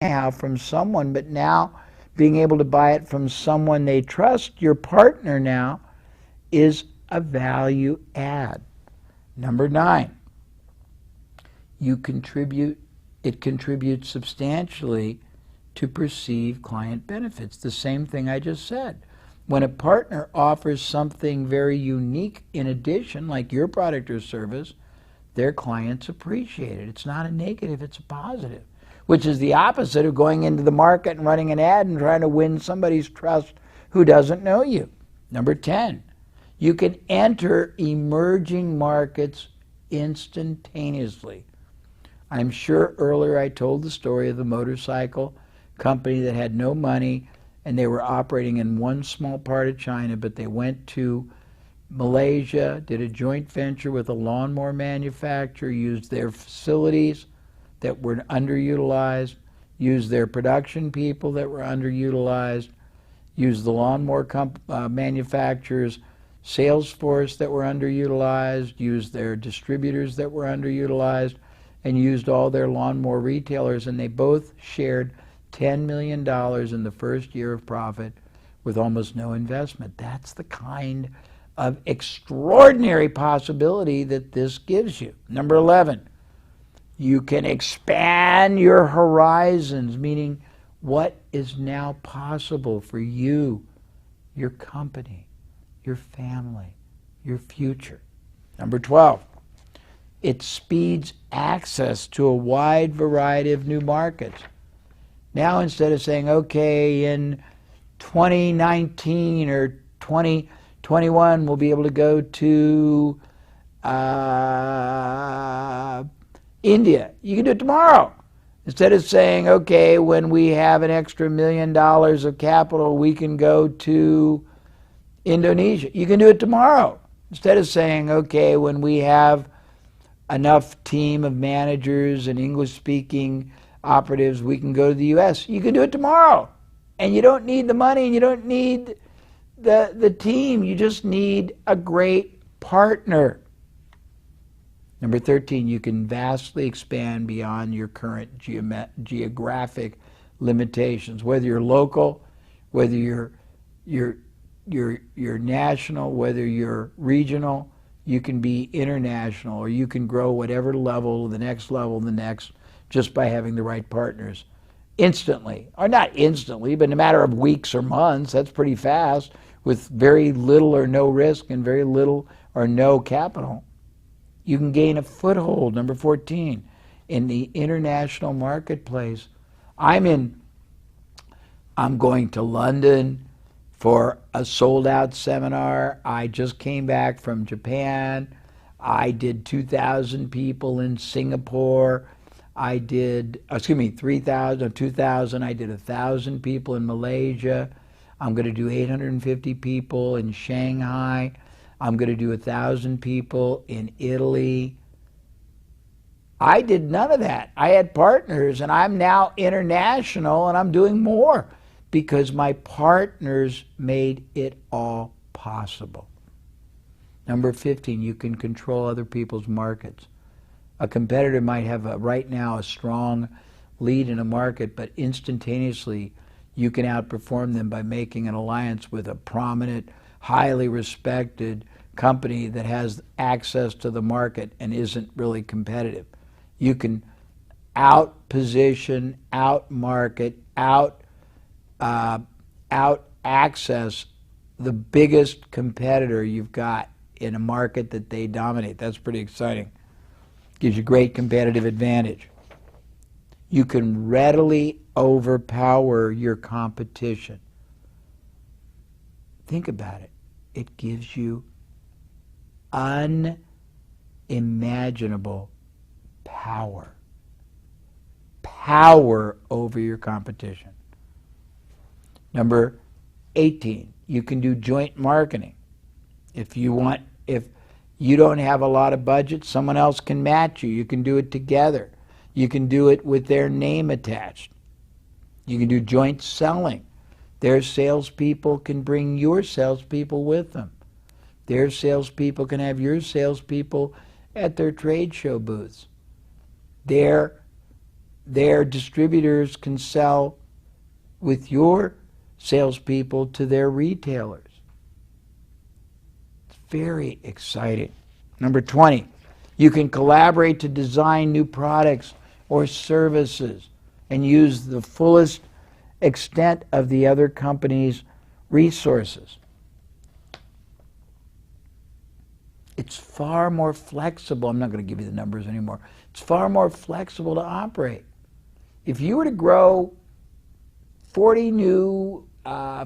how from someone, but now being able to buy it from someone they trust, your partner now, is a value add. Number 9, it contributes substantially to perceived client benefits. The same thing I just said. When a partner offers something very unique in addition, like your product or service, their clients appreciate it. It's not a negative, it's a positive, which is the opposite of going into the market and running an ad and trying to win somebody's trust who doesn't know you. Number 10, you can enter emerging markets instantaneously. I'm sure earlier I told the story of the motorcycle company that had no money and they were operating in one small part of China, but they went to Malaysia, did a joint venture with a lawnmower manufacturer, used their facilities that were underutilized, used their production people that were underutilized, used the lawnmower manufacturers' sales force that were underutilized, used their distributors that were underutilized, and used all their lawnmower retailers, and they both shared $10 million in the first year of profit with almost no investment. That's the kind of extraordinary possibility that this gives you. Number 11, you can expand your horizons, meaning what is now possible for you, your company, your family, your future. Number 12, it speeds access to a wide variety of new markets. Now instead of saying, okay, in 2019 or 2021 we'll be able to go to India, you can do it tomorrow. Instead of saying, okay, when we have an extra $1 million of capital, we can go to Indonesia, you can do it tomorrow. Instead of saying, okay, when we have enough team of managers and English-speaking operatives, we can go to the U.S. You can do it tomorrow. And you don't need the money and you don't need the team. You just need a great partner. Number 13, you can vastly expand beyond your current geographic limitations. Whether you're local, whether you're national, whether you're regional, you can be international, or you can grow whatever level, the next level, the next, just by having the right partners instantly. Or not instantly, but in a matter of weeks or months. That's pretty fast, with very little or no risk and very little or no capital. You can gain a foothold, number 14, in the international marketplace. I'm going to London for a sold-out seminar. I just came back from Japan. I did 2,000 people in Singapore. I did, 2,000. I did 1,000 people in Malaysia. I'm going to do 850 people in Shanghai. I'm going to do 1,000 people in Italy. I did none of that. I had partners, and I'm now international, and I'm doing more because my partners made it all possible. Number 15, you can control other people's markets. A competitor might have right now a strong lead in a market, but instantaneously you can outperform them by making an alliance with a prominent, highly respected company that has access to the market and isn't really competitive. You can out-position, out-market, out-access the biggest competitor you've got in a market that they dominate. That's pretty exciting. Gives you great competitive advantage. You can readily overpower your competition. Think about it. It gives you unimaginable power. Power over your competition. Number 18, you can do joint marketing. If you don't have a lot of budget, someone else can match you. You can do it together. You can do it with their name attached. You can do joint selling. Their salespeople can bring your salespeople with them. Their salespeople can have your salespeople at their trade show booths. Their their distributors can sell with your salespeople to their retailers. It's very exciting. Number 20, you can collaborate to design new products or services and use the fullest extent of the other company's resources. It's far more flexible. I'm not going to give you the numbers anymore. It's far more flexible to operate. If you were to grow 40 new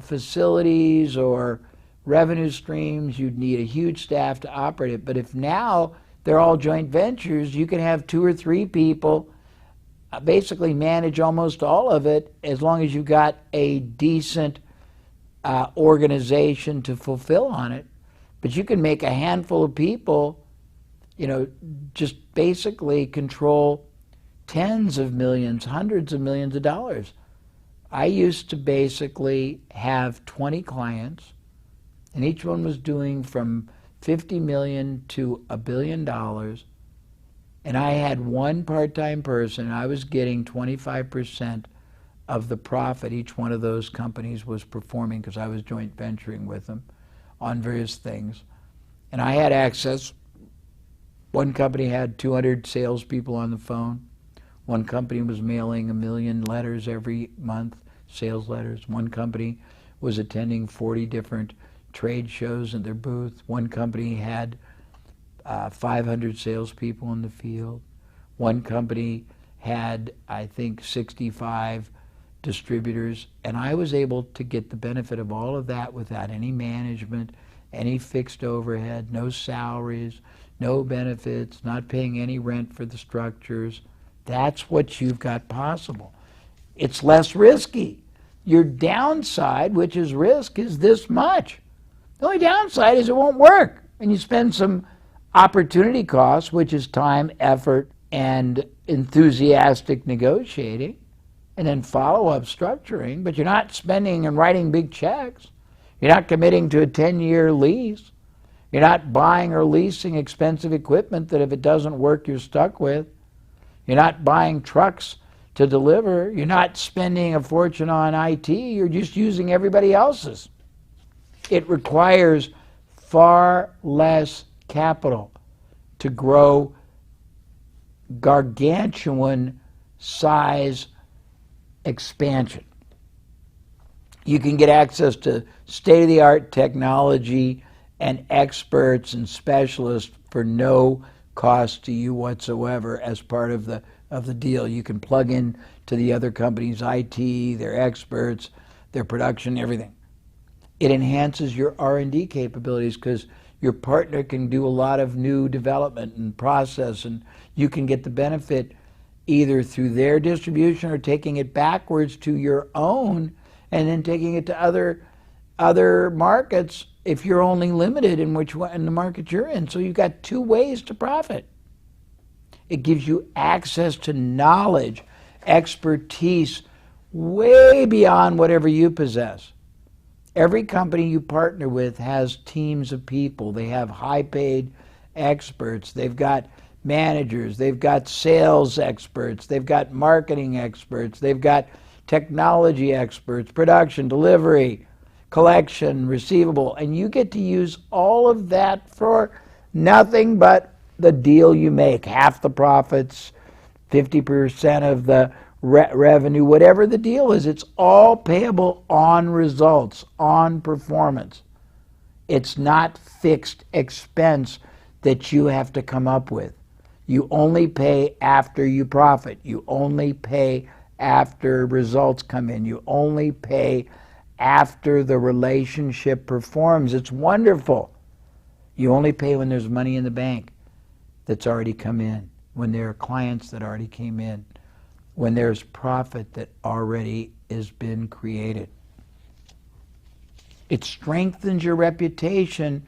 facilities or revenue streams, you'd need a huge staff to operate it. But if now they're all joint ventures, you can have 2 or 3 people basically manage almost all of it, as long as you've got a decent organization to fulfill on it. But you can make a handful of people, just basically control tens of millions, hundreds of millions of dollars. I used to basically have 20 clients, and each one was doing from $50 million to $1 billion. And I had one part-time person, and I was getting 25% of the profit each one of those companies was performing, because I was joint venturing with them on various things. And I had access. One company had 200 salespeople on the phone. One company was mailing 1 million letters every month, sales letters. One company was attending 40 different trade shows in their booth. One company had 500 salespeople in the field. One company had, I think, 65 distributors, and I was able to get the benefit of all of that without any management, any fixed overhead, no salaries, no benefits, not paying any rent for the structures. That's what you've got possible. It's less risky. Your downside, which is risk, is this much. The only downside is it won't work, and you spend some opportunity costs, which is time, effort, and enthusiastic negotiating, and then follow-up structuring, but you're not spending and writing big checks. You're not committing to a 10-year lease. You're not buying or leasing expensive equipment that if it doesn't work, you're stuck with. You're not buying trucks to deliver. You're not spending a fortune on IT. You're just using everybody else's. It requires far less capital to grow gargantuan size expansion. You can get access to state-of-the-art technology and experts and specialists for no cost to you whatsoever as part of the deal. You can plug in to the other company's IT, their experts, their production, everything. It enhances your R&D capabilities because your partner can do a lot of new development and process, and you can get the benefit either through their distribution or taking it backwards to your own and then taking it to other markets if you're only limited in the market you're in. So you've got 2 ways to profit. It gives you access to knowledge, expertise, way beyond whatever you possess. Every company you partner with has teams of people. They have high-paid experts. They've got managers. They've got sales experts. They've got marketing experts. They've got technology experts, production, delivery, collection, receivable. And you get to use all of that for nothing but the deal you make. Half the profits, 50% of the revenue, whatever the deal is, it's all payable on results, on performance. It's not fixed expense that you have to come up with. You only pay after you profit. You only pay after results come in. You only pay after the relationship performs. It's wonderful. You only pay when there's money in the bank that's already come in, when there are clients that already came in, when there's profit that already has been created. It strengthens your reputation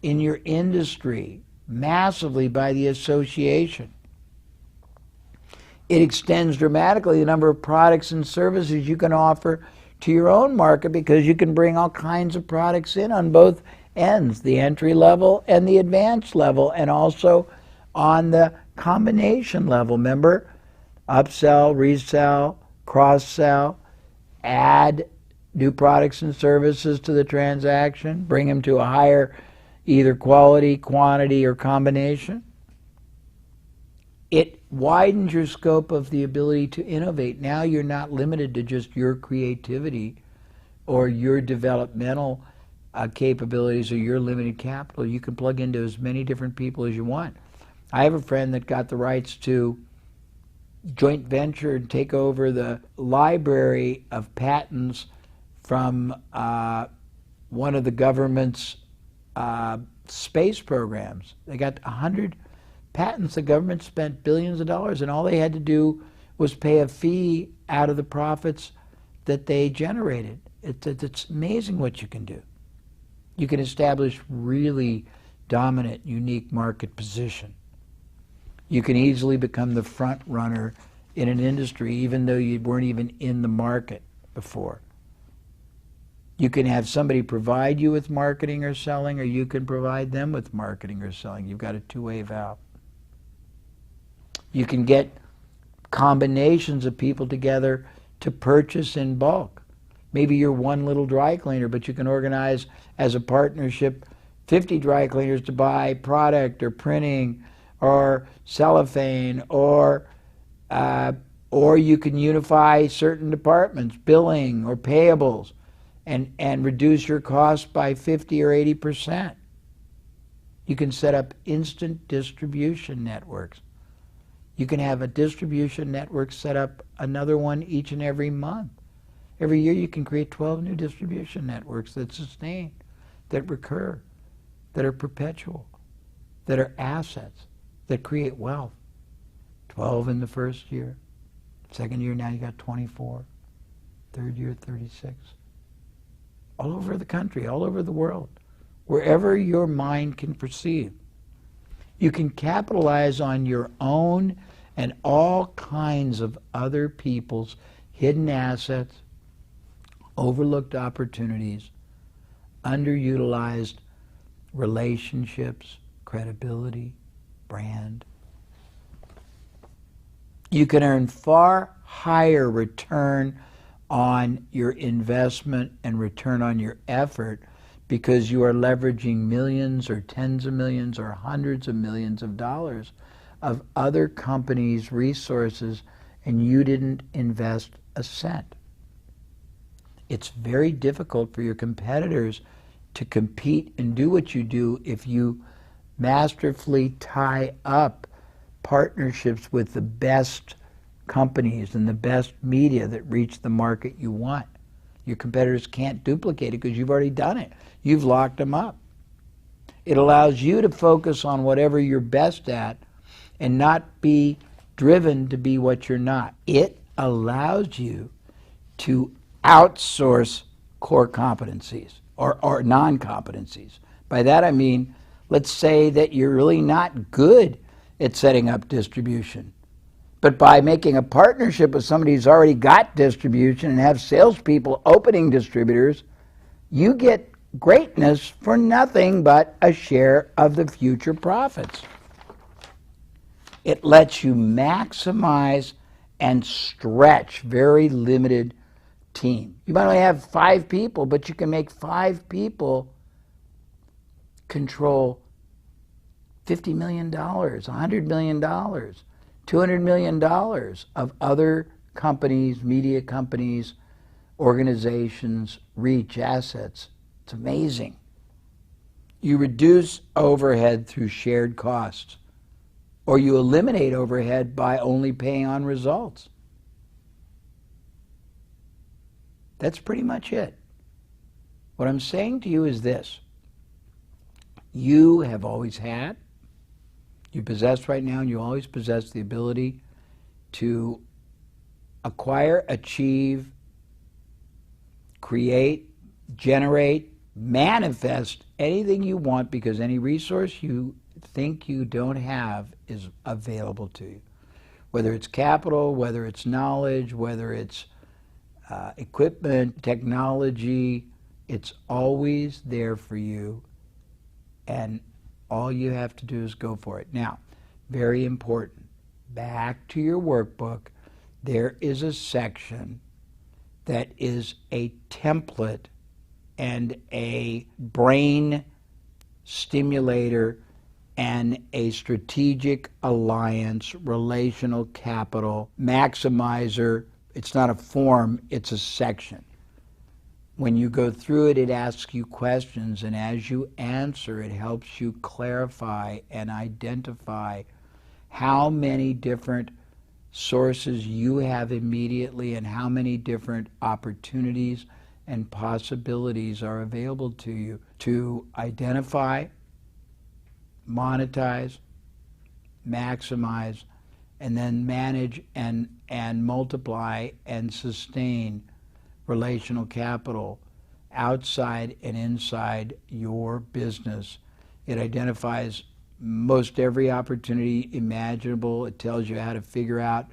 in your industry massively by the association. It extends dramatically the number of products and services you can offer to your own market, because you can bring all kinds of products in on both ends, the entry level and the advanced level, and also on the combination level. Remember, upsell, resell, cross-sell, add new products and services to the transaction, bring them to a higher either quality, quantity, or combination. It widens your scope of the ability to innovate. Now you're not limited to just your creativity or your developmental capabilities or your limited capital. You can plug into as many different people as you want. I have a friend that got the rights to joint venture and take over the library of patents from one of the government's space programs. They got 100 patents. The government spent billions of dollars, and all they had to do was pay a fee out of the profits that they generated. It's amazing what you can do. You can establish really dominant, unique market position. You can easily become the front runner in an industry even though you weren't even in the market before. You can have somebody provide you with marketing or selling, or you can provide them with marketing or selling. You've got a two-way valve. You can get combinations of people together to purchase in bulk. Maybe you're one little dry cleaner, but you can organize as a partnership 50 dry cleaners to buy product or printing or cellophane, or you can unify certain departments, billing or payables, and reduce your costs by 50 or 80%. You can set up instant distribution networks. You can have a distribution network set up another one each and every month. Every year you can create 12 new distribution networks that sustain, that recur, that are perpetual, that are assets, that create wealth. 12 in the first year. Second year, now you got 24. Third year, 36. All over the country, all over the world, wherever your mind can perceive. You can capitalize on your own and all kinds of other people's hidden assets, overlooked opportunities, underutilized relationships, credibility, brand. You can earn far higher return on your investment and return on your effort because you are leveraging millions or tens of millions or hundreds of millions of dollars of other companies' resources, and you didn't invest a cent. It's very difficult for your competitors to compete and do what you do if you masterfully tie up partnerships with the best companies and the best media that reach the market you want. Your competitors can't duplicate it because you've already done it. You've locked them up. It allows you to focus on whatever you're best at and not be driven to be what you're not. It allows you to outsource core competencies or non-competencies. By that I mean, let's say that you're really not good at setting up distribution. But by making a partnership with somebody who's already got distribution and have salespeople opening distributors, you get greatness for nothing but a share of the future profits. It lets you maximize and stretch very limited team. You might only have 5 people, but you can make 5 people control $50 million, $100 million, $200 million of other companies, media companies, organizations, reach, assets. It's amazing. You reduce overhead through shared costs, or you eliminate overhead by only paying on results. That's pretty much it. What I'm saying to you is this. You have always had, you possess right now, and you always possess the ability to acquire, achieve, create, generate, manifest anything you want, because any resource you think you don't have is available to you. Whether it's capital, whether it's knowledge, whether it's equipment, technology, it's always there for you, and all you have to do is go for it. Now, very important, back to your workbook, there is a section that is a template and a brain stimulator and a strategic alliance relational capital maximizer. It's not a form, it's a section. When you go through it, it asks you questions, and as you answer, it helps you clarify and identify how many different sources you have immediately and how many different opportunities and possibilities are available to you to identify, monetize, maximize, and then manage and multiply and sustain relational capital outside and inside your business. It identifies most every opportunity imaginable. It tells you how to figure out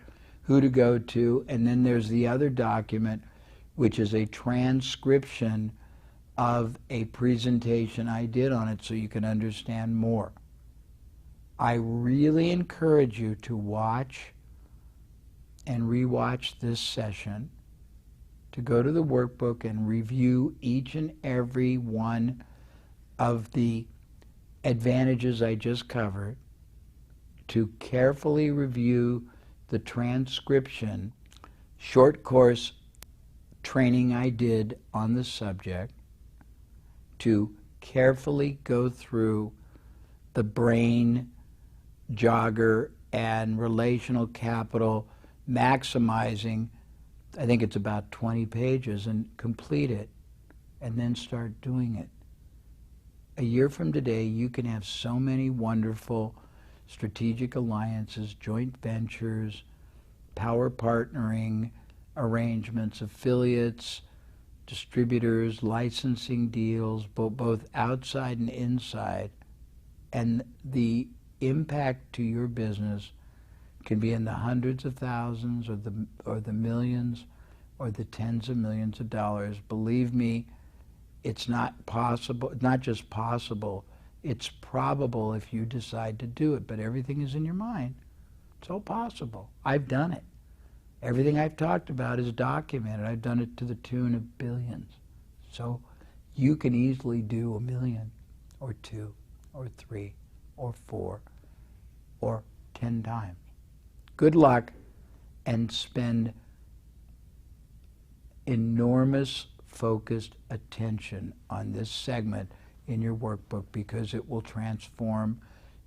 who to go to. And then there's the other document, which is a transcription of a presentation I did on it so you can understand more. I really encourage you to watch and rewatch this session, to go to the workbook and review each and every one of the advantages I just covered, to carefully review the transcription short course training I did on the subject, to carefully go through the brain jogger and relational capital maximizing, I think it's about 20 pages, and complete it, and then start doing it. A year from today, you can have so many wonderful strategic alliances, joint ventures, power partnering arrangements, affiliates, distributors, licensing deals, both outside and inside. And the impact to your business can be in the hundreds of thousands or the millions or the tens of millions of dollars. Believe me, it's not possible, not just possible, it's probable if you decide to do it, but everything is in your mind. It's all possible. I've done it. Everything I've talked about is documented. I've done it to the tune of billions. So you can easily do 1 million or 2 or 3 or 4 or 10 times. Good luck, and spend enormous focused attention on this segment in your workbook, because it will transform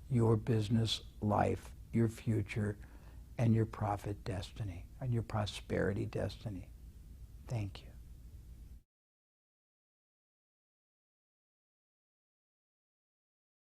your business life, your future, and your profit destiny, and your prosperity destiny. Thank you.